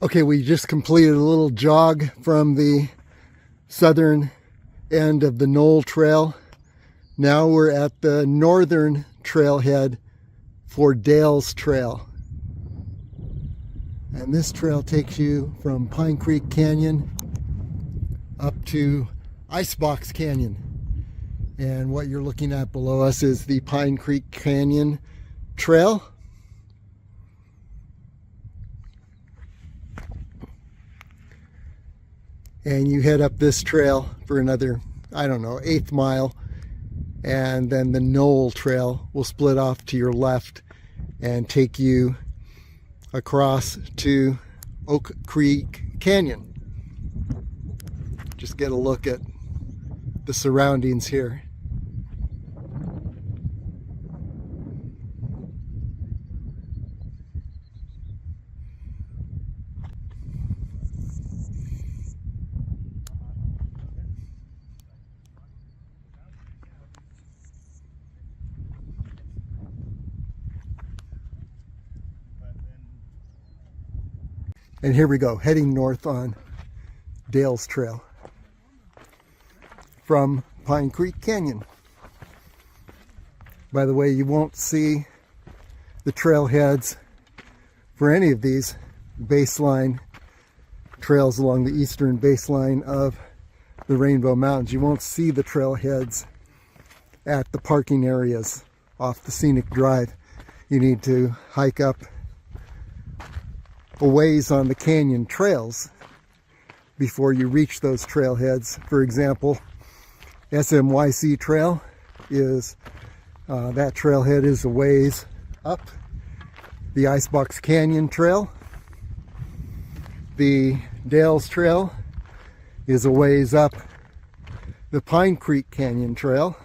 Okay, we just completed a little jog from the southern end of the Knoll Trail. Now we're at the northern trailhead for Dale's Trail. And this trail takes you from Pine Creek Canyon up to Icebox Canyon. And what you're looking at below us is the Pine Creek Canyon Trail. And you head up this trail for another, I don't know, 1/8 mile. And then the Knoll Trail will split off to your left and take you across to Oak Creek Canyon. Just get a look at the surroundings here. And here we go, heading north on Dale's Trail from Pine Creek Canyon. By the way, you won't see the trailheads for any of these baseline trails along the eastern baseline of the Rainbow Mountains. You won't see the trailheads at the parking areas off the scenic drive. You need to hike up a ways on the canyon trails before you reach those trailheads. For example, SMYC Trail is that trailhead is a ways up the Icebox Canyon Trail. The Dale's Trail is a ways up the Pine Creek Canyon Trail.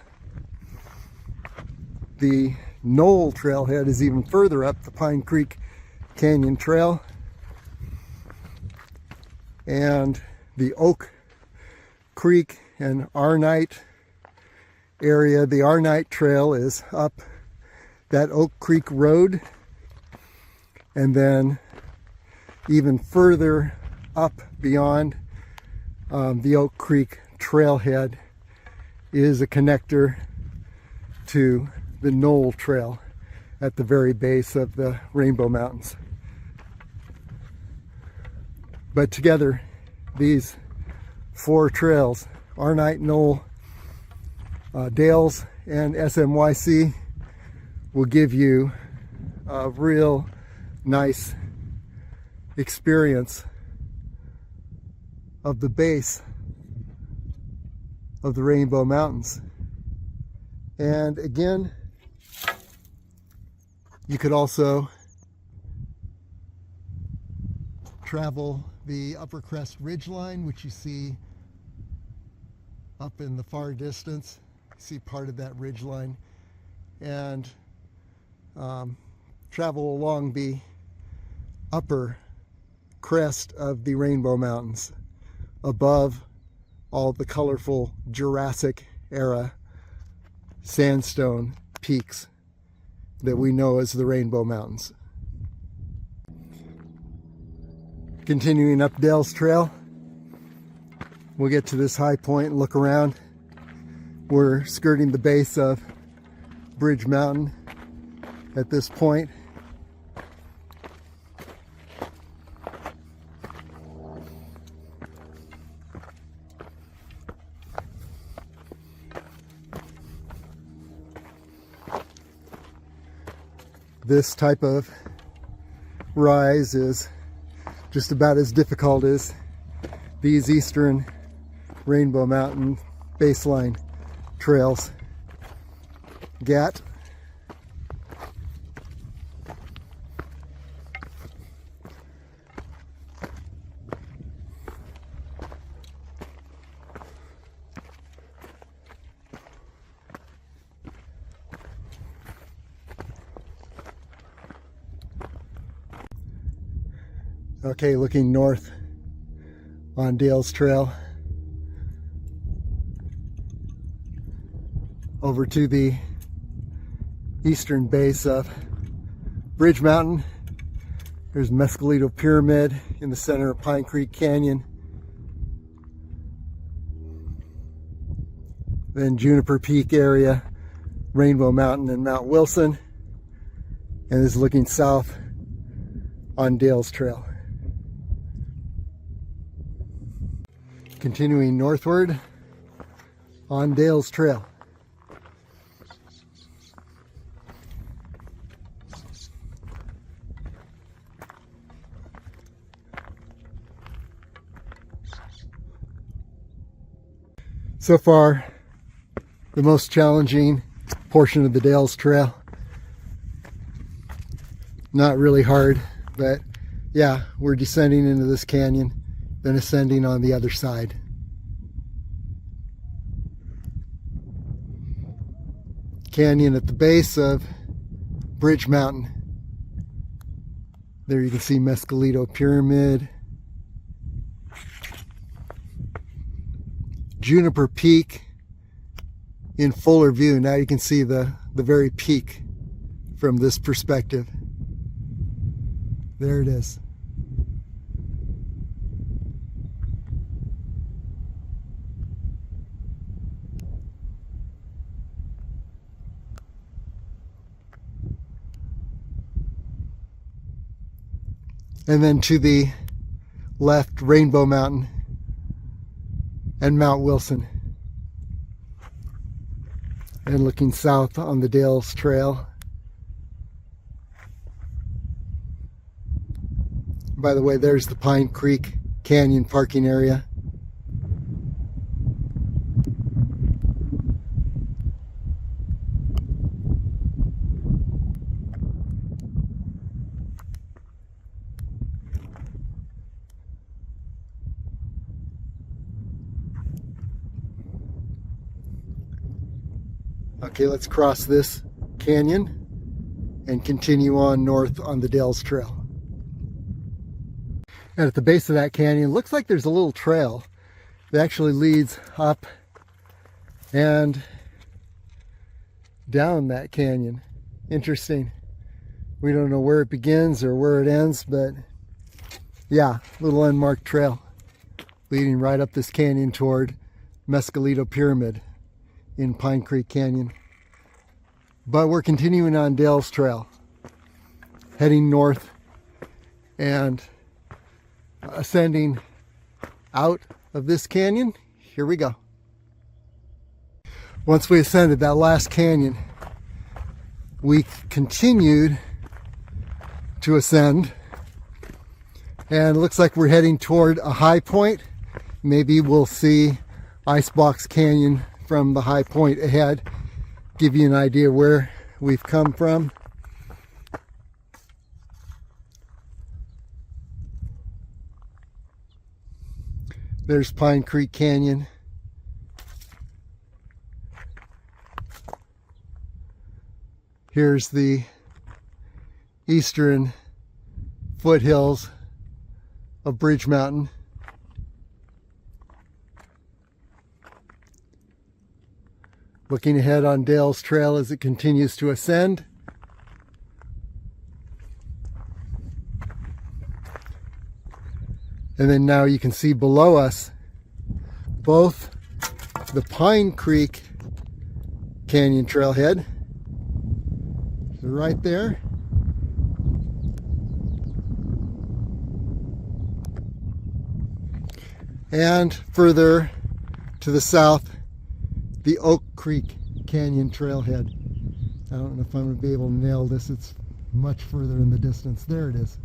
The Knoll Trailhead is even further up the Pine Creek Canyon Trail. And the Oak Creek and Arnite area, the Arnite Trail is up that Oak Creek Road, and then even further up beyond the Oak Creek Trailhead is a connector to the Knoll Trail at the very base of the Rainbow Mountains. But together, these 4 trails, Arnite, Knoll, Dale's, and SMYC, will give you a real nice experience of the base of the Rainbow Mountains. And again, you could also travel the Upper Crest Ridgeline, which you see up in the far distance. You see part of that ridgeline, and travel along the upper crest of the Rainbow Mountains above all the colorful Jurassic era sandstone peaks that we know as the Rainbow Mountains. Continuing up Dale's Trail, we'll get to this high point and look around. We're skirting the base of Bridge Mountain at this point. This type of rise is just about as difficult as these eastern Rainbow Mountain baseline trails get. Okay, looking north on Dale's Trail over to the eastern base of Bridge Mountain. There's Mescalito Pyramid in the center of Pine Creek Canyon. Then Juniper Peak area, Rainbow Mountain and Mount Wilson. And this is looking south on Dales Trail. Continuing northward on Dales Trail. So far, the most challenging portion of the Dales Trail. Not really hard, but yeah, we're descending into this canyon, then ascending on the other side. Canyon at the base of Bridge Mountain. There you can see Mescalito Pyramid. Juniper Peak in fuller view. Now you can see the very peak from this perspective. There it is. And then to the left, Rainbow Mountain and Mount Wilson. And looking south on the Dales Trail. By the way, there's the Pine Creek Canyon parking area. Okay, let's cross this canyon and continue on north on the Dales Trail. And at the base of that canyon, looks like there's a little trail that actually leads up and down that canyon. Interesting. We don't know where it begins or where it ends, but yeah, little unmarked trail leading right up this canyon toward Mescalito Pyramid in Pine Creek Canyon. But we're continuing on Dales Trail, heading north and ascending out of this canyon. Here we go. Once we ascended that last canyon, we continued to ascend, and it looks like we're heading toward a high point. Maybe we'll see Icebox Canyon from the high point ahead, give you an idea where we've come from. There's Pine Creek Canyon. Here's the eastern foothills of Bridge Mountain. Looking ahead on Dales Trail as it continues to ascend. And then now you can see below us both the Pine Creek Canyon trailhead, right there, and further to the south, the Oak Creek Canyon trailhead. I don't know if I'm going to be able to nail this. It's much further in the distance. There it is.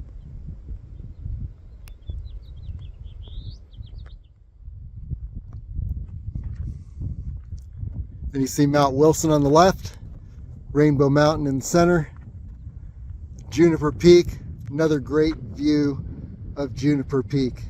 Then you see Mount Wilson on the left, Rainbow Mountain in the center, Juniper Peak, another great view of Juniper Peak.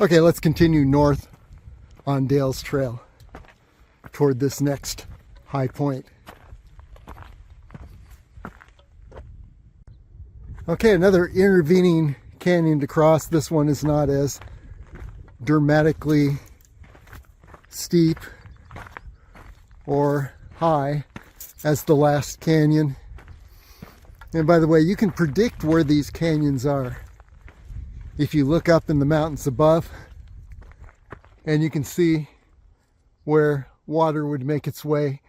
Okay, let's continue north on Dale's Trail toward this next high point. Okay, another intervening canyon to cross. This one is not as dramatically steep or high as the last canyon. And by the way, you can predict where these canyons are if you look up in the mountains above, and you can see where water would make its way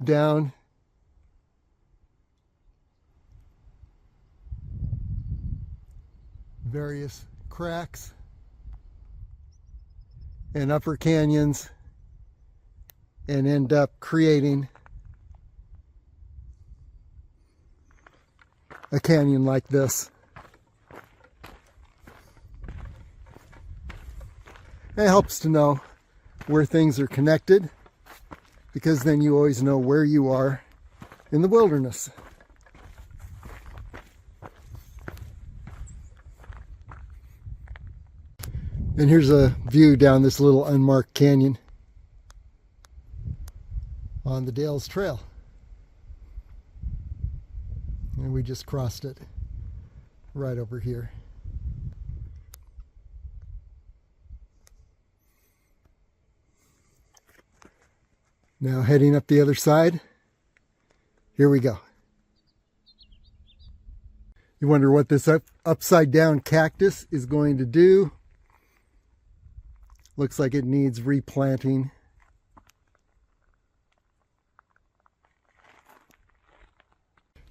down. Various cracks and upper canyons, and end up creating a canyon like this. It helps to know where things are connected, because then you always know where you are in the wilderness. And here's a view down this little unmarked canyon on the Dale's Trail. And we just crossed it right over here. Now heading up the other side. Here we go. You wonder what this upside down cactus is going to do. Looks like it needs replanting.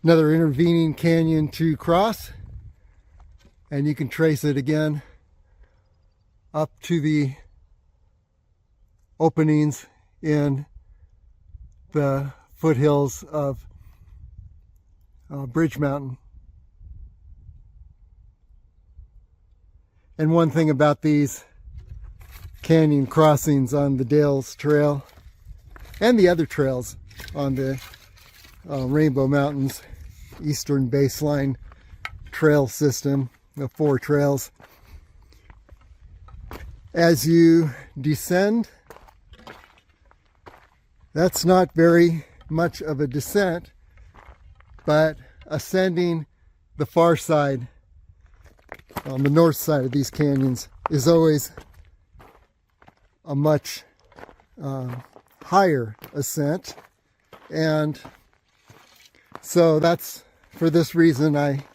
Another intervening canyon to cross, and you can trace it again up to the openings in the foothills of Bridge Mountain. And one thing about these canyon crossings on the Dale's Trail and the other trails on the Rainbow Mountains Eastern Baseline Trail System, the 4 trails, as you descend, that's not very much of a descent, but ascending the far side, on the north side of these canyons, is always a much higher ascent. And so that's for this reason I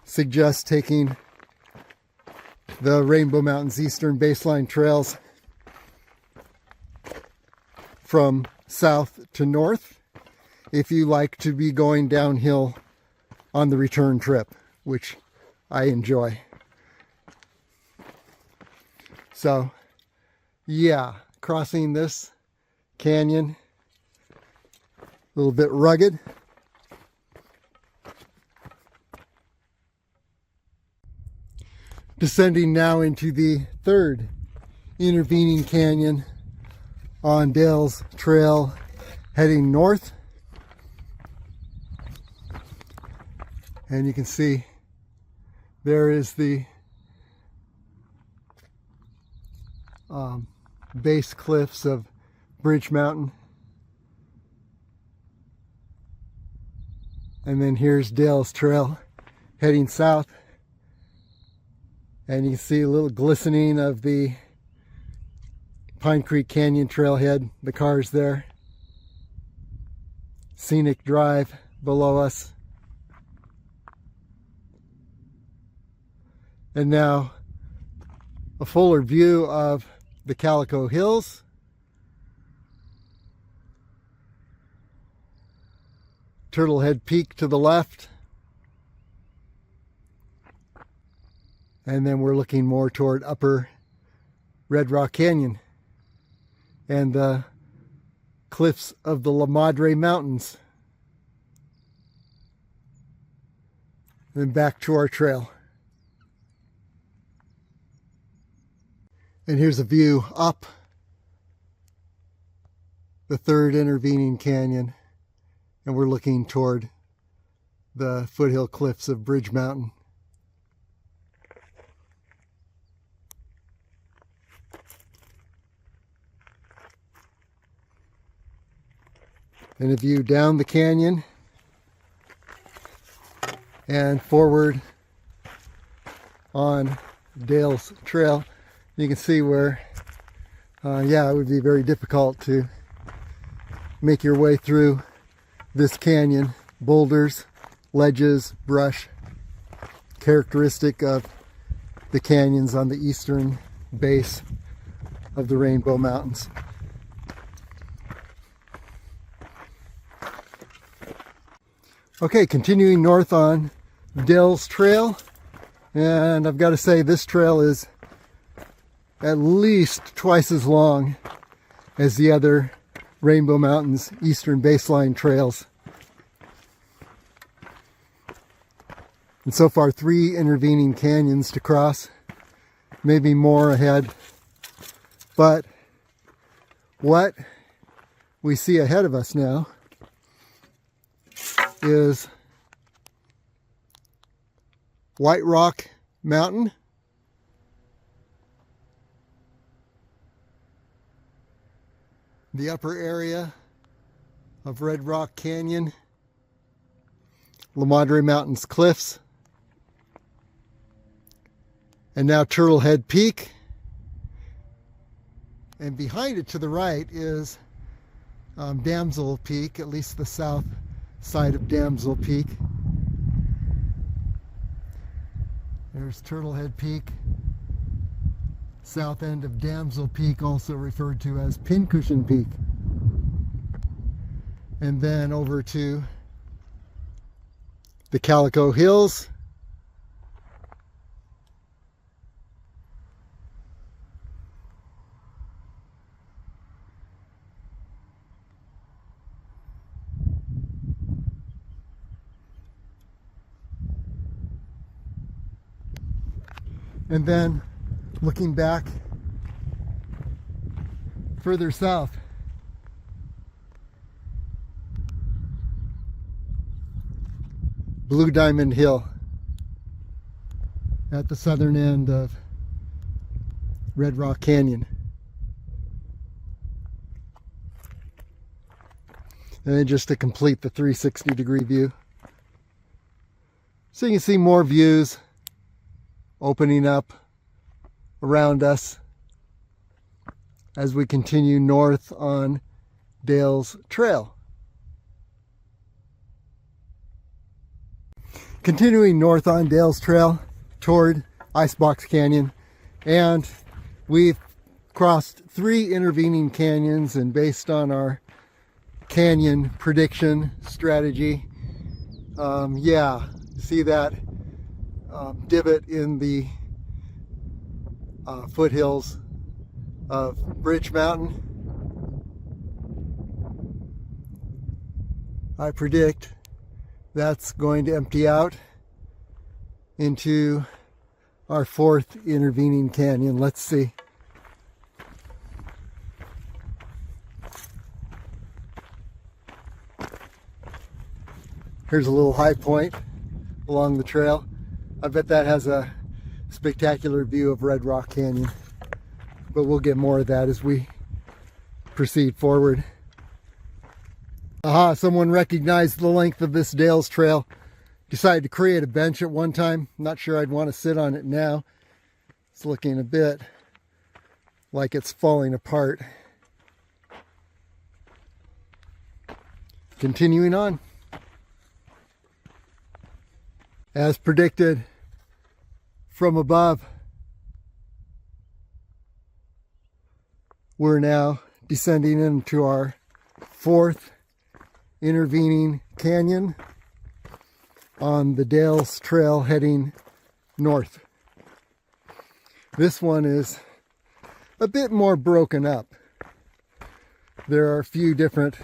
suggest taking the Rainbow Mountains Eastern Baseline Trails from south to north if you like to be going downhill on the return trip, which I enjoy. So yeah, crossing this canyon, a little bit rugged. Descending now into the third intervening canyon on Dale's Trail, heading north. And you can see there is the base cliffs of Bridge Mountain. And then here's Dale's Trail heading south. And you can see a little glistening of the Pine Creek Canyon trailhead, the cars there. Scenic drive below us. And now a fuller view of the Calico Hills. Turtlehead Peak to the left. And then we're looking more toward upper Red Rock Canyon and the cliffs of the Madre Mountains. Then back to our trail. And here's a view up the third intervening canyon, and we're looking toward the foothill cliffs of Bridge Mountain. and a view down the canyon and forward on Dale's Trail. You can see where, yeah, it would be very difficult to make your way through this canyon. Boulders, ledges, brush, characteristic of the canyons on the eastern base of the Rainbow Mountains. Okay, continuing north on Dale's Trail, and I've got to say this trail is at least twice as long as the other Rainbow Mountains eastern baseline trails. And so far 3 intervening canyons to cross, maybe more ahead. But what we see ahead of us now is White Rock Mountain, the upper area of Red Rock Canyon, Madre Mountains cliffs, and now Turtlehead Peak. And behind it to the right is Damsel Peak, at least the south side of Damsel Peak. There's Turtlehead Peak, south end of Damsel Peak, also referred to as Pincushion Peak. And then over to the Calico Hills, and then looking back further south, Blue Diamond Hill at the southern end of Red Rock Canyon. And then just to complete the 360-degree view, so you can see more views opening up around us as we continue north on Dale's Trail. Continuing north on Dale's Trail toward Icebox Canyon, and we've crossed 3 intervening canyons, and based on our canyon prediction strategy, yeah, see that divot in the foothills of Bridge Mountain? I predict that's going to empty out into our 4th intervening canyon. Let's see. Here's a little high point along the trail. I bet that has a spectacular view of Red Rock Canyon, but we'll get more of that as we proceed forward. Aha, someone recognized the length of this Dale's Trail. Decided to create a bench at one time. Not sure I'd want to sit on it now. It's looking a bit like it's falling apart. Continuing on. As predicted from above, we're now descending into our 4th intervening canyon on the Dale's Trail heading north. This one is a bit more broken up. There are a few different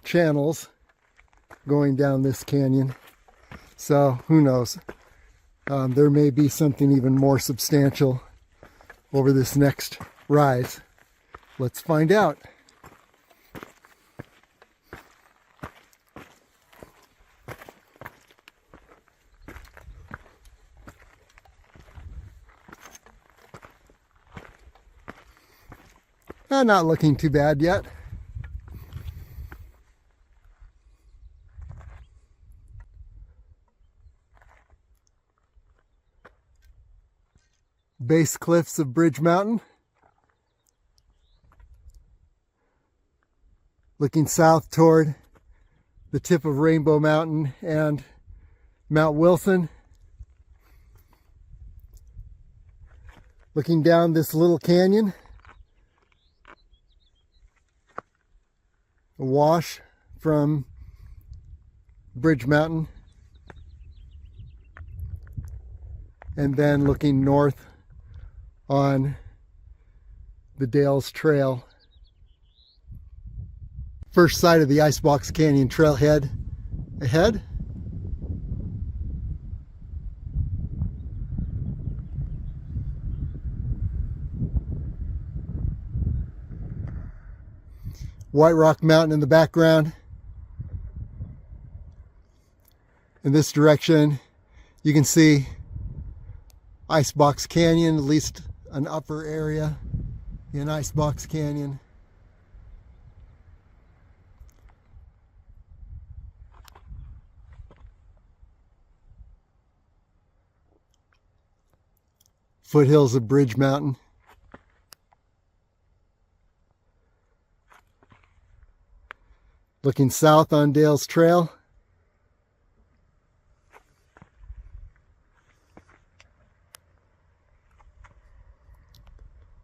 channels going down this canyon, so who knows, there may be something even more substantial over this next rise. Let's find out. Not looking too bad yet. base cliffs of Bridge Mountain. Looking south toward the tip of Rainbow Mountain and Mount Wilson. Looking down this little canyon. A wash from Bridge Mountain. And then looking north on the Dales Trail. First sight of the Icebox Canyon trailhead ahead. White Rock Mountain in the background. In this direction, you can see Icebox Canyon, at least an upper area in Icebox Canyon. Foothills of Bridge Mountain. Looking south on Dales Trail.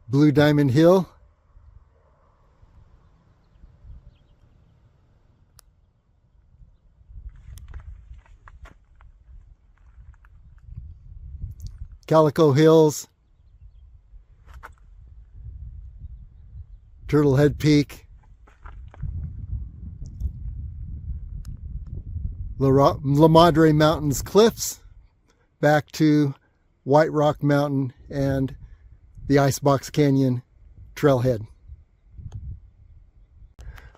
Blue Diamond Hill. Calico Hills. Turtlehead Peak. La Madre Mountains cliffs. Back to White Rock Mountain and the Icebox Canyon trailhead.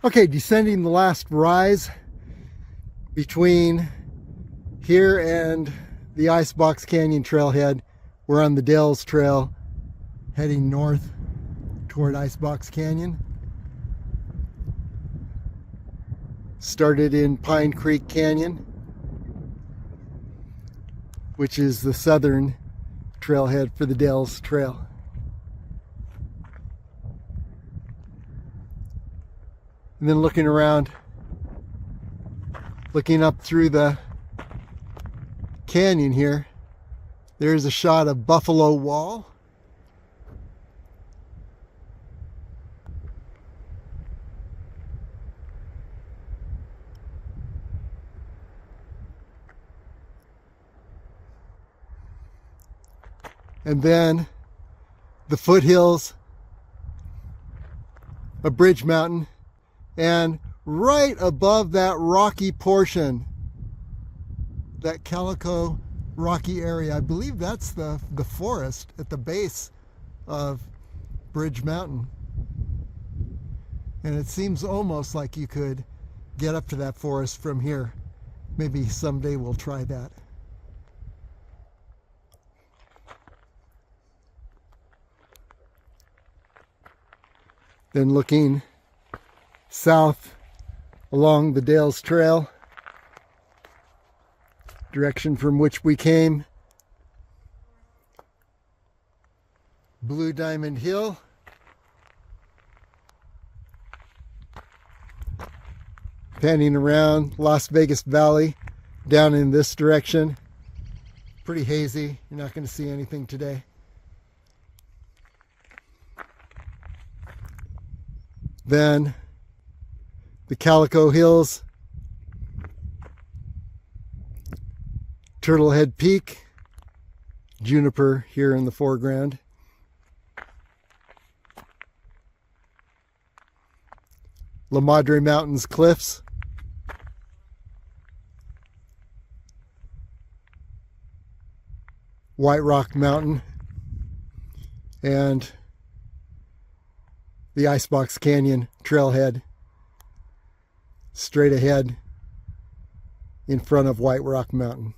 Okay, descending the last rise between here and the Icebox Canyon trailhead. We're on the Dales Trail heading north toward Icebox Canyon. Started in Pine Creek Canyon, which is the southern trailhead for the Dales Trail. And then looking around, looking up through the canyon here, there's a shot of Buffalo Wall. And then the foothills of Bridge Mountain, and right above that rocky portion, that Calico rocky area, I believe that's the forest at the base of Bridge Mountain. And it seems almost like you could get up to that forest from here. Maybe someday we'll try that. Then looking south along the Dales Trail, direction from which we came, Blue Diamond Hill, panning around Las Vegas Valley down in this direction. Pretty hazy, you're not going to see anything today. Then the Calico Hills, Turtlehead Peak, juniper here in the foreground. La Madre Mountains cliffs. White Rock Mountain and the Icebox Canyon trailhead straight ahead in front of White Rock Mountain.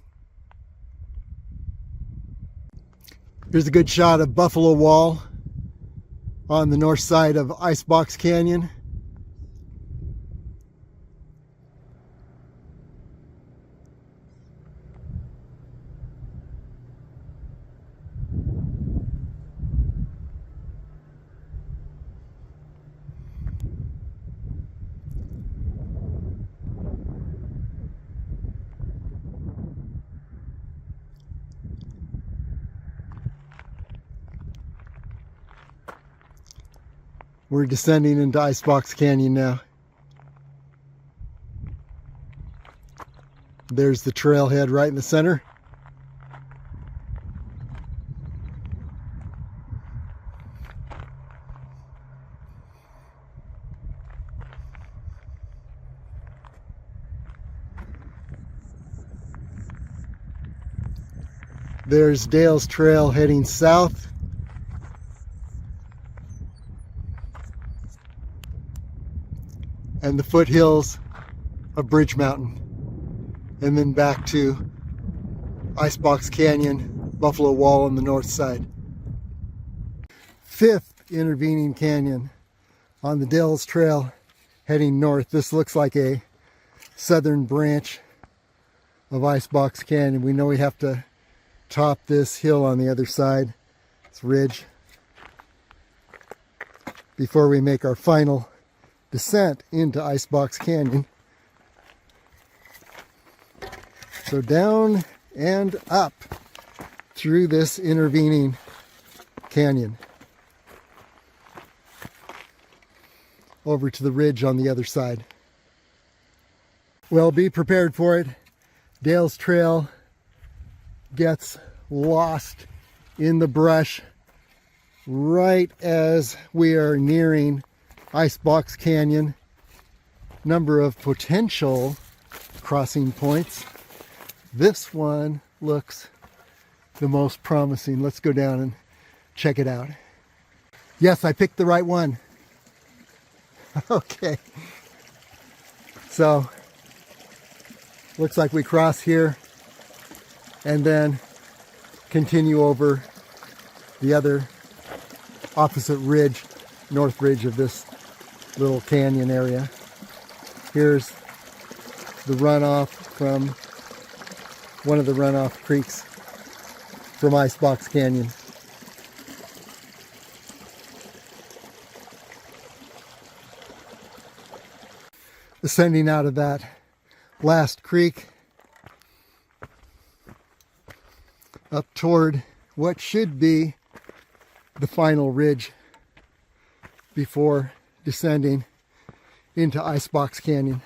Here's a good shot of Buffalo Wall on the north side of Icebox Canyon. We're descending into Icebox Canyon now. There's the trailhead right in the center. There's Dale's Trail heading south. And the foothills of Bridge Mountain. And then back to Icebox Canyon, Buffalo Wall on the north side. Fifth intervening canyon on the Dale's Trail heading north. This looks like a southern branch of Icebox Canyon. We know we have to top this hill on the other side, this ridge, before we make our final descent into Icebox Canyon. So down and up through this intervening canyon, over to the ridge on the other side. Well, be prepared for it. Dale's Trail gets lost in the brush right as we are nearing Icebox Canyon. Number of potential crossing points. This one looks the most promising. Let's go down and check it out. Yes, I picked the right one. Okay. So, looks like we cross here and then continue over the other opposite ridge, north ridge of this little canyon area. Here's the runoff from one of the runoff creeks from Icebox Canyon. Ascending out of that last creek up toward what should be the final ridge before descending into Icebox Canyon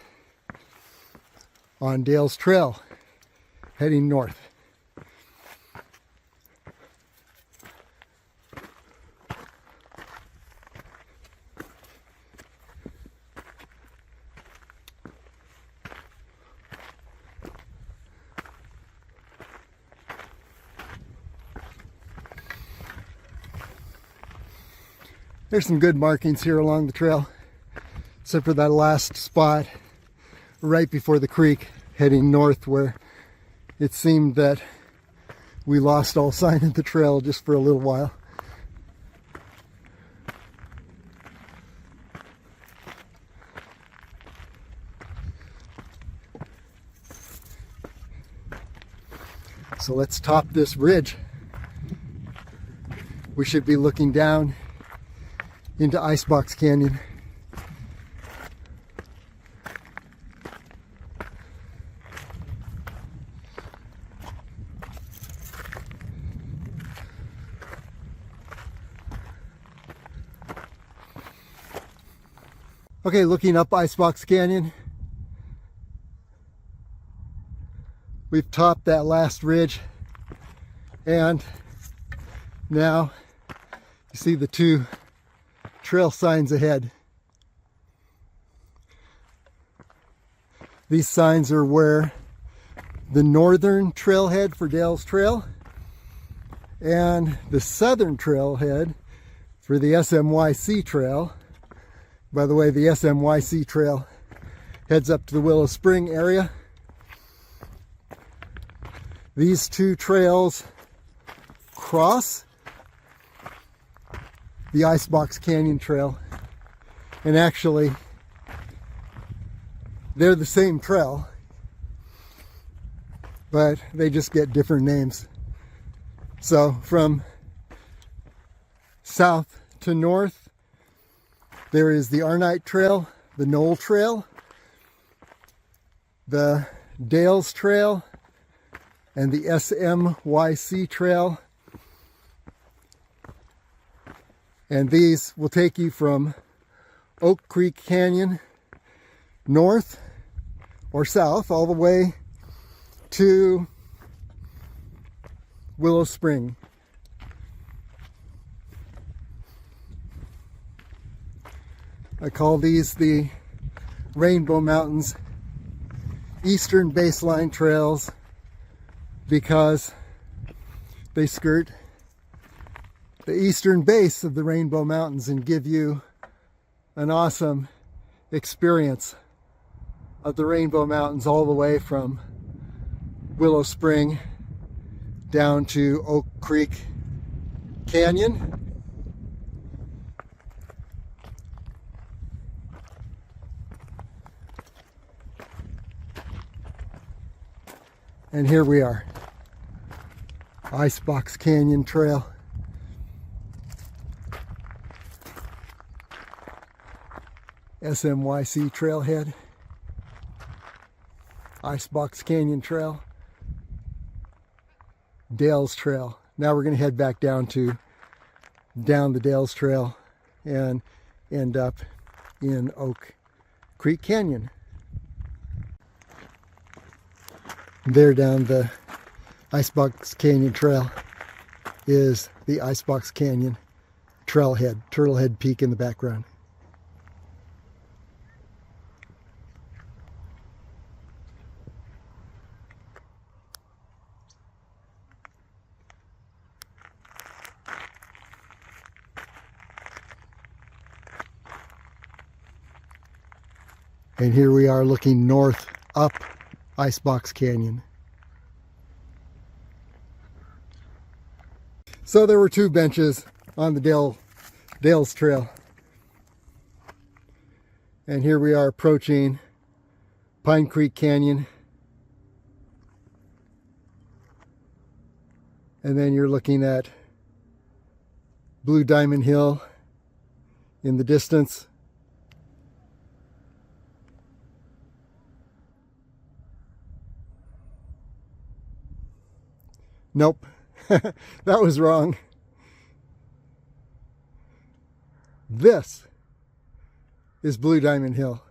on Dale's Trail heading north. There's some good markings here along the trail, except for that last spot right before the creek heading north, where it seemed that we lost all sign of the trail just for a little while. So let's top this ridge. We should be looking down into Icebox Canyon. Okay, looking up Icebox Canyon. We've topped that last ridge, and now you see the two trail signs ahead. These signs are where the northern trailhead for Dale's Trail and the southern trailhead for the SMYC Trail. By the way, the SMYC Trail heads up to the Willow Spring area. These two trails cross the Icebox Canyon Trail, and actually they're the same trail, but they just get different names. So from south to north, there is the Arnite Trail, the Knoll Trail, the Dale's Trail, and the SMYC Trail. And these will take you from Oak Creek Canyon north or south all the way to Willow Spring. I call these the Rainbow Mountains Eastern Baseline Trails because they skirt the eastern base of the Rainbow Mountains and give you an awesome experience of the Rainbow Mountains all the way from Willow Spring down to Oak Creek Canyon. And here we are, Icebox Canyon Trail. SMYC Trailhead, Icebox Canyon Trail, Dales Trail. Now we're going to head back down the Dales Trail and end up in Oak Creek Canyon. There down the Icebox Canyon Trail is the Icebox Canyon Trailhead, Turtlehead Peak in the background. And here we are looking north up Icebox Canyon. So there were two benches on the Dales Trail. And here we are approaching Pine Creek Canyon. And then you're looking at Blue Diamond Hill in the distance. Nope, that was wrong. This is Blue Diamond Hill.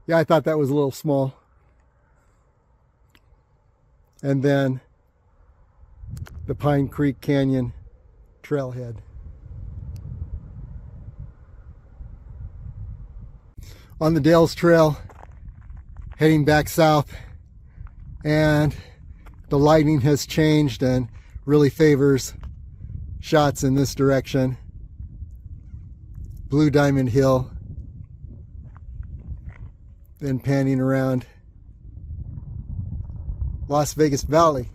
Yeah, I thought that was a little small. And then the Pine Creek Canyon Trailhead. On the Dales Trail, heading back south, and the lighting has changed and really favors shots in this direction. Blue Diamond Hill, then panning around Las Vegas Valley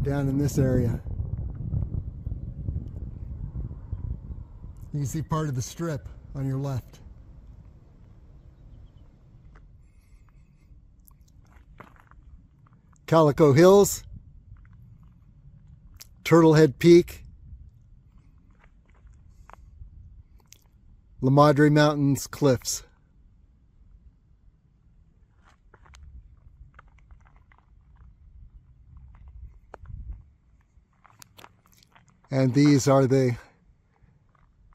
down in this area. You can see part of the strip on your left. Calico Hills, Turtlehead Peak, Madre Mountains cliffs. And these are the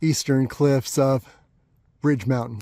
eastern cliffs of Bridge Mountain.